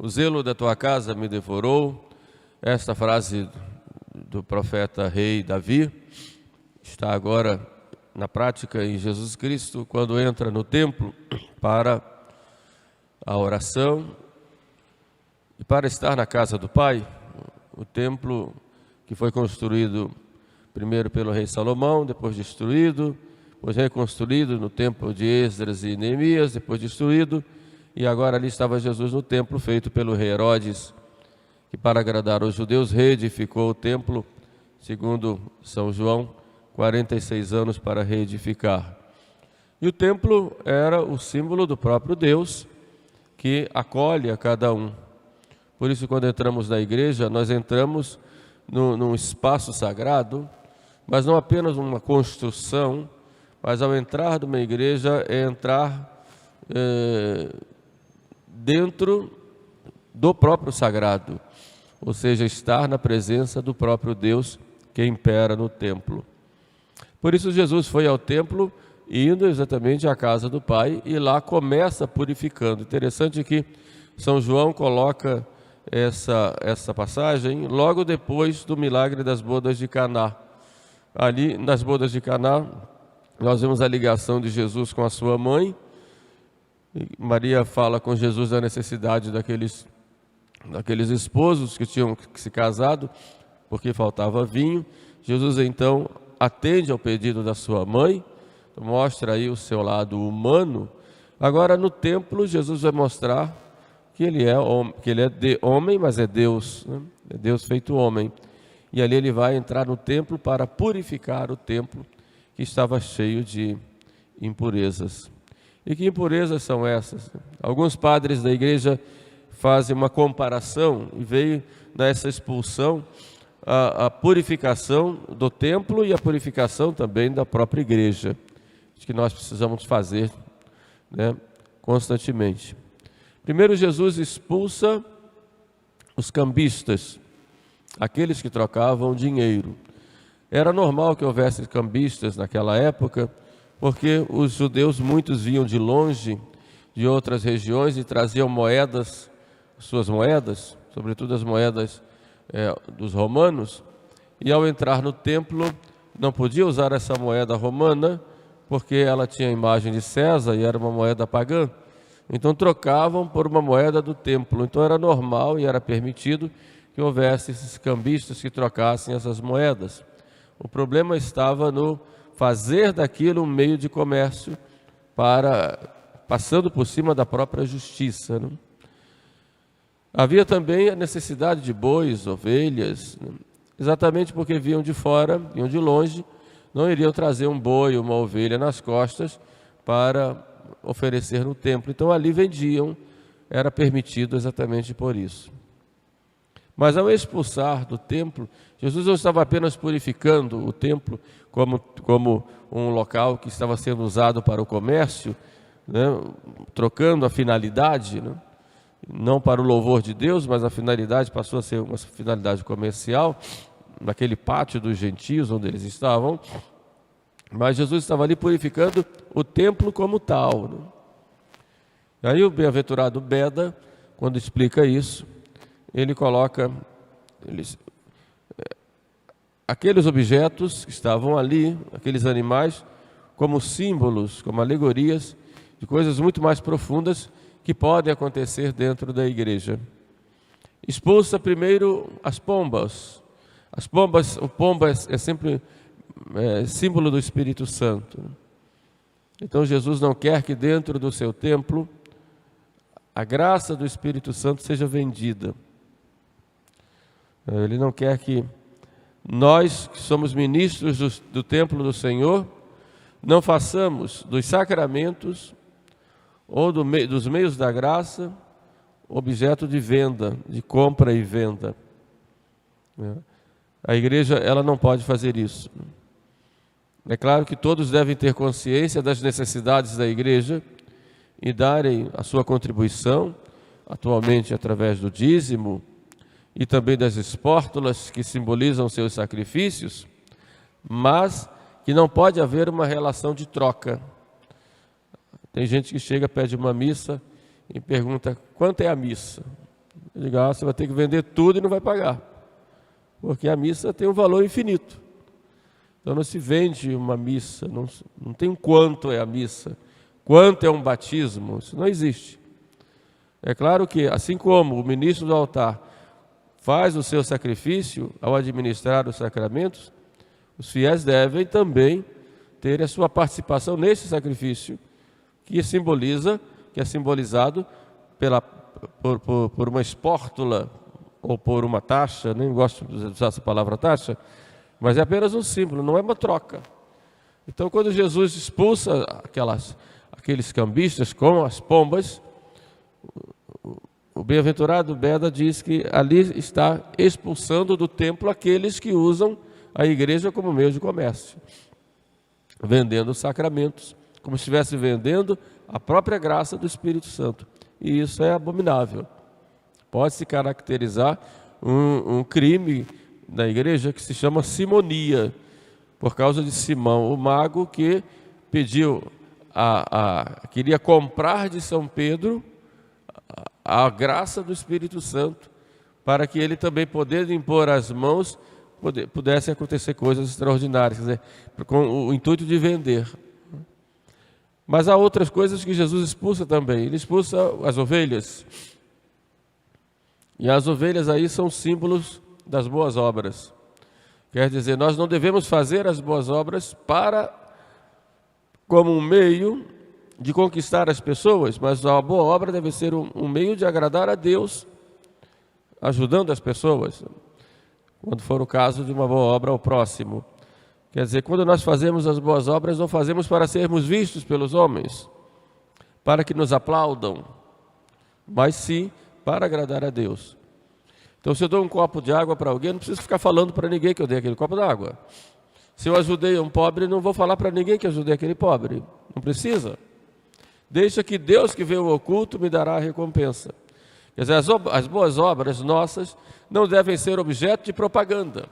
O zelo da tua casa me devorou. Esta frase do profeta rei Davi está agora na prática em Jesus Cristo, quando entra no templo para a oração e para estar na casa do Pai. O templo que foi construído primeiro pelo rei Salomão, depois destruído, depois reconstruído no templo de Esdras e Neemias, depois destruído, e agora ali estava Jesus no templo feito pelo rei Herodes, que para agradar os judeus reedificou o templo, segundo São João, 46 anos para reedificar. E o templo era o símbolo do próprio Deus, que acolhe a cada um. Por isso, quando entramos na igreja, nós entramos num espaço sagrado, mas não apenas uma construção, mas ao entrar numa igreja é entrar dentro do próprio sagrado, ou seja, estar na presença do próprio Deus que impera no templo. Por isso Jesus foi ao templo, indo exatamente à casa do Pai, e lá começa purificando. Interessante que São João coloca essa passagem logo depois do milagre das bodas de Caná. Ali nas bodas de Caná, nós vemos a ligação de Jesus com a sua mãe. Maria fala com Jesus da necessidade daqueles esposos que tinham se casado, porque faltava vinho. Jesus então atende ao pedido da sua mãe, mostra aí o seu lado humano. Agora no templo Jesus vai mostrar que ele é homem, mas é Deus, né? É Deus feito homem. E ali ele vai entrar no templo para purificar o templo que estava cheio de impurezas. E que impurezas são essas? Alguns padres da igreja fazem uma comparação e veio nessa expulsão a purificação do templo e a purificação também da própria igreja, que nós precisamos fazer, né, constantemente. Primeiro, Jesus expulsa os cambistas, aqueles que trocavam dinheiro. Era normal que houvesse cambistas naquela época, porque os judeus, muitos vinham de longe, de outras regiões, e traziam moedas, suas moedas, sobretudo as moedas dos romanos, e ao entrar no templo não podia usar essa moeda romana, porque ela tinha a imagem de César e era uma moeda pagã. Então trocavam por uma moeda do templo. Então era normal e era permitido que houvesse esses cambistas que trocassem essas moedas. O problema estava no fazer daquilo um meio de comércio, passando por cima da própria justiça, né? Havia também a necessidade de bois, ovelhas, né? Exatamente porque vinham de fora, vinham de longe, não iriam trazer um boi, uma ovelha nas costas para oferecer no templo. Então ali vendiam, era permitido exatamente por isso. Mas ao expulsar do templo, Jesus não estava apenas purificando o templo como um local que estava sendo usado para o comércio, né, trocando a finalidade, né, não para o louvor de Deus, mas a finalidade passou a ser uma finalidade comercial, naquele pátio dos gentios onde eles estavam. Mas Jesus estava ali purificando o templo como tal, né? Aí o bem-aventurado Beda, quando explica isso, ele coloca aqueles objetos que estavam ali, aqueles animais, como símbolos, como alegorias de coisas muito mais profundas que podem acontecer dentro da igreja. Expulsa primeiro as pombas. O pomba é sempre símbolo do Espírito Santo. Então Jesus não quer que dentro do seu templo a graça do Espírito Santo seja vendida. Ele não quer que nós, que somos ministros do templo do Senhor, não façamos dos sacramentos ou dos meios da graça objeto de venda, de compra e venda. A igreja, ela não pode fazer isso. É claro que todos devem ter consciência das necessidades da igreja e darem a sua contribuição, atualmente através do dízimo e também das espórtulas que simbolizam seus sacrifícios, mas que não pode haver uma relação de troca. Tem gente que chega, pede uma missa e pergunta: quanto é a missa? Eu digo, você vai ter que vender tudo e não vai pagar, porque a missa tem um valor infinito. Então não se vende uma missa, não tem quanto é a missa, quanto é um batismo, isso não existe. É claro que, assim como o ministro do altar faz o seu sacrifício ao administrar os sacramentos, os fiéis devem também ter a sua participação nesse sacrifício, que é simbolizado por uma espórtula ou por uma taxa. Nem gosto de usar essa palavra taxa, mas é apenas um símbolo, não é uma troca. Então, quando Jesus expulsa aqueles cambistas com as pombas, o bem-aventurado Beda diz que ali está expulsando do templo aqueles que usam a igreja como meio de comércio, vendendo sacramentos, como se estivesse vendendo a própria graça do Espírito Santo. E isso é abominável. Pode-se caracterizar um crime da igreja que se chama simonia, por causa de Simão, o mago, que queria comprar de São Pedro a graça do Espírito Santo, para que ele também, podendo impor as mãos, pudesse acontecer coisas extraordinárias, quer dizer, com o intuito de vender. Mas há outras coisas que Jesus expulsa também. Ele expulsa as ovelhas. E as ovelhas aí são símbolos das boas obras. Quer dizer, nós não devemos fazer as boas obras como um meio de conquistar as pessoas, mas a boa obra deve ser um meio de agradar a Deus, ajudando as pessoas, quando for o caso de uma boa obra ao próximo. Quer dizer, quando nós fazemos as boas obras, não fazemos para sermos vistos pelos homens, para que nos aplaudam, mas sim para agradar a Deus. Então, se eu dou um copo de água para alguém, não preciso ficar falando para ninguém que eu dei aquele copo d'água. Se eu ajudei um pobre, não vou falar para ninguém que ajudei aquele pobre. Não precisa. Deixa que Deus, que vê o oculto, me dará a recompensa. Quer dizer, as boas obras nossas não devem ser objeto de propaganda.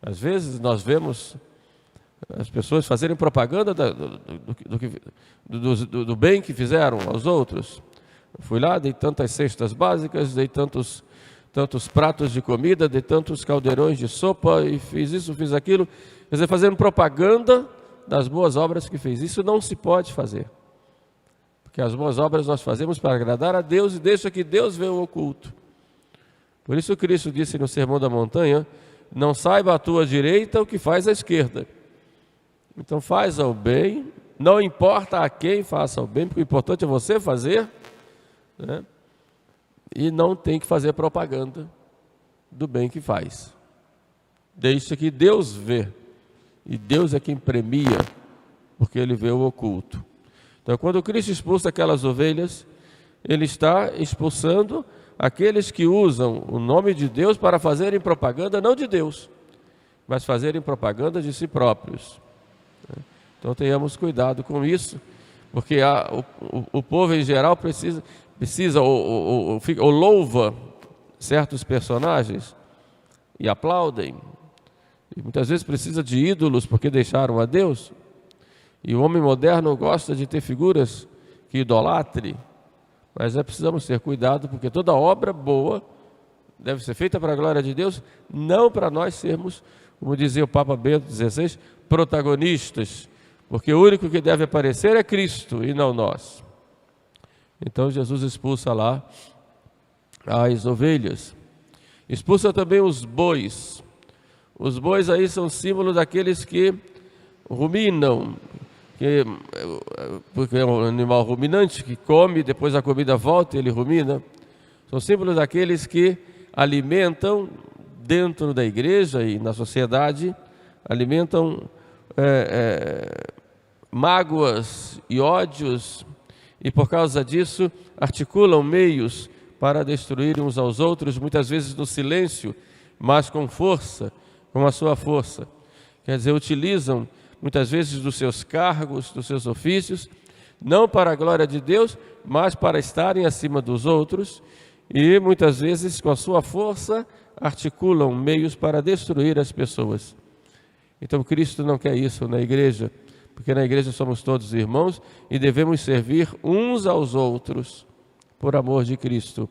Às vezes nós vemos as pessoas fazerem propaganda do bem que fizeram aos outros. Eu fui lá, dei tantas cestas básicas, dei tantos pratos de comida, dei tantos caldeirões de sopa, e fiz isso, fiz aquilo. Quer dizer, fazendo propaganda das boas obras que fez. Isso não se pode fazer. Porque as boas obras nós fazemos para agradar a Deus e deixa que Deus vê o oculto. Por isso Cristo disse no Sermão da Montanha, não saiba a tua direita o que faz a esquerda. Então faça o bem, não importa a quem faça o bem, porque o importante é você fazer, né? E não tem que fazer propaganda do bem que faz. Deixa que Deus vê, e Deus é quem premia, porque Ele vê o oculto. Então, quando Cristo expulsa aquelas ovelhas, Ele está expulsando aqueles que usam o nome de Deus para fazerem propaganda, não de Deus, mas fazerem propaganda de si próprios. Então, tenhamos cuidado com isso, porque o povo em geral precisa ou louva certos personagens e aplaudem, e muitas vezes precisa de ídolos porque deixaram a Deus. E o homem moderno gosta de ter figuras que idolatre, mas precisamos ter cuidado, porque toda obra boa deve ser feita para a glória de Deus, não para nós sermos, como dizia o Papa Bento XVI, protagonistas, porque o único que deve aparecer é Cristo e não nós. Então Jesus expulsa lá as ovelhas, expulsa também os bois. Os bois aí são símbolos daqueles que ruminam, porque é um animal ruminante que come, depois a comida volta e ele rumina. São símbolos daqueles que alimentam dentro da igreja e na sociedade, alimentam mágoas e ódios, e por causa disso articulam meios para destruir uns aos outros, muitas vezes no silêncio, mas com força, com a sua força. Quer dizer, utilizam muitas vezes dos seus cargos, dos seus ofícios, não para a glória de Deus, mas para estarem acima dos outros, e muitas vezes com a sua força articulam meios para destruir as pessoas. Então Cristo não quer isso na igreja, porque na igreja somos todos irmãos e devemos servir uns aos outros por amor de Cristo.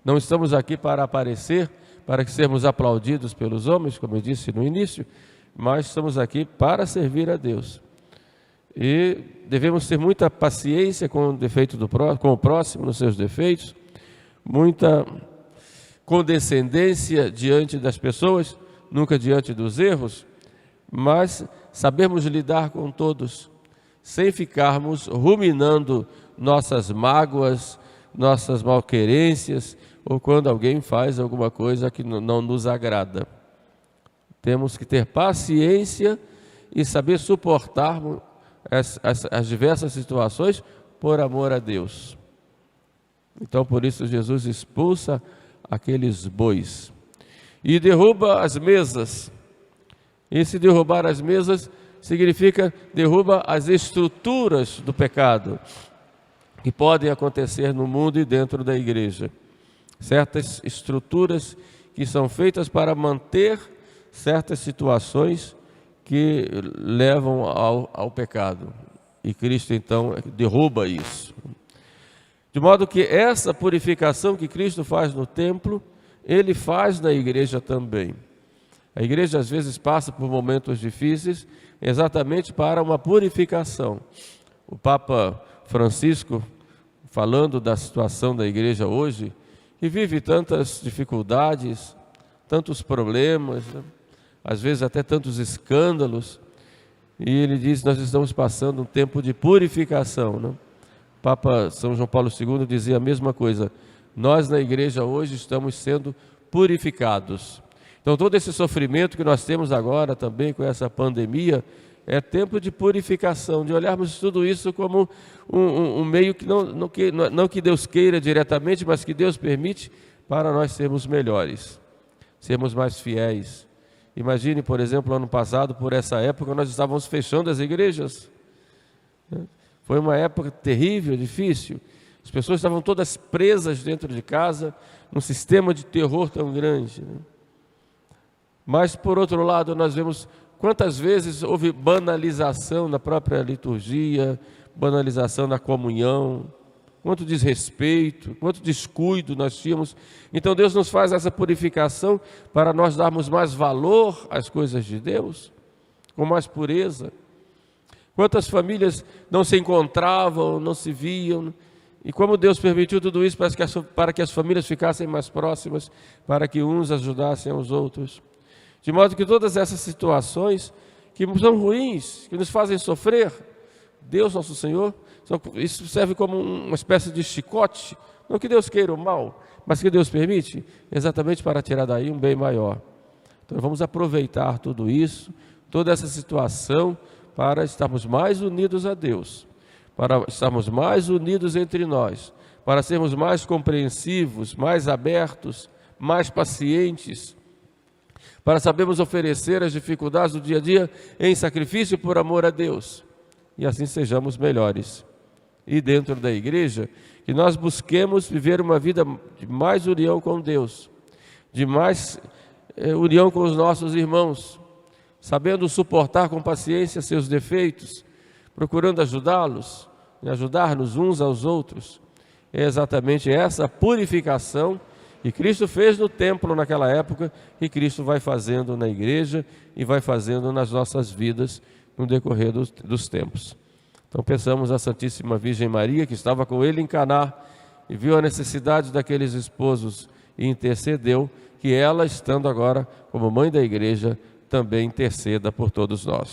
Não estamos aqui para aparecer, para que sermos aplaudidos pelos homens, como eu disse no início, mas estamos aqui para servir a Deus. E devemos ter muita paciência com o defeito com o próximo, nos seus defeitos, muita condescendência diante das pessoas, nunca diante dos erros, mas sabermos lidar com todos, sem ficarmos ruminando nossas mágoas, nossas malquerências, ou quando alguém faz alguma coisa que não nos agrada. Temos que ter paciência e saber suportar as diversas situações por amor a Deus. Então, por isso, Jesus expulsa aqueles bois e derruba as mesas. Esse derrubar as mesas significa derruba as estruturas do pecado que podem acontecer no mundo e dentro da igreja. Certas estruturas que são feitas para manter certas situações que levam ao pecado. E Cristo, então, derruba isso. De modo que essa purificação que Cristo faz no templo, Ele faz na igreja também. A igreja às vezes passa por momentos difíceis exatamente para uma purificação. O Papa Francisco, falando da situação da igreja hoje, que vive tantas dificuldades, tantos problemas, né? Às vezes até tantos escândalos, e ele diz que nós estamos passando um tempo de purificação, né? O Papa São João Paulo II dizia a mesma coisa: nós na igreja hoje estamos sendo purificados. Então todo esse sofrimento que nós temos agora também com essa pandemia é tempo de purificação, de olharmos tudo isso como um meio que não que Deus queira diretamente, mas que Deus permite para nós sermos melhores, sermos mais fiéis. Imagine, por exemplo, ano passado, por essa época, nós estávamos fechando as igrejas. Foi uma época terrível, difícil. As pessoas estavam todas presas dentro de casa, num sistema de terror tão grande, né? Mas, por outro lado, nós vemos quantas vezes houve banalização na própria liturgia, banalização na comunhão, quanto desrespeito, quanto descuido nós tínhamos. Então Deus nos faz essa purificação para nós darmos mais valor às coisas de Deus, com mais pureza. Quantas famílias não se encontravam, não se viam, e como Deus permitiu tudo isso para que as famílias ficassem mais próximas, para que uns ajudassem aos outros. De modo que todas essas situações que são ruins, que nos fazem sofrer, Deus nosso Senhor, isso serve como uma espécie de chicote, não que Deus queira o mal, mas que Deus permite, exatamente para tirar daí um bem maior. Então vamos aproveitar tudo isso, toda essa situação, para estarmos mais unidos a Deus, para estarmos mais unidos entre nós, para sermos mais compreensivos, mais abertos, mais pacientes, para sabermos oferecer as dificuldades do dia a dia em sacrifício por amor a Deus, e assim sejamos melhores. E dentro da igreja, que nós busquemos viver uma vida de mais união com Deus, de mais união com os nossos irmãos, sabendo suportar com paciência seus defeitos, procurando ajudá-los, ajudar-nos uns aos outros. É exatamente essa purificação que Cristo fez no templo naquela época, e Cristo vai fazendo na igreja e vai fazendo nas nossas vidas no decorrer dos tempos. Então pensamos a Santíssima Virgem Maria, que estava com ele em Caná e viu a necessidade daqueles esposos e intercedeu, que ela, estando agora como mãe da igreja, também interceda por todos nós.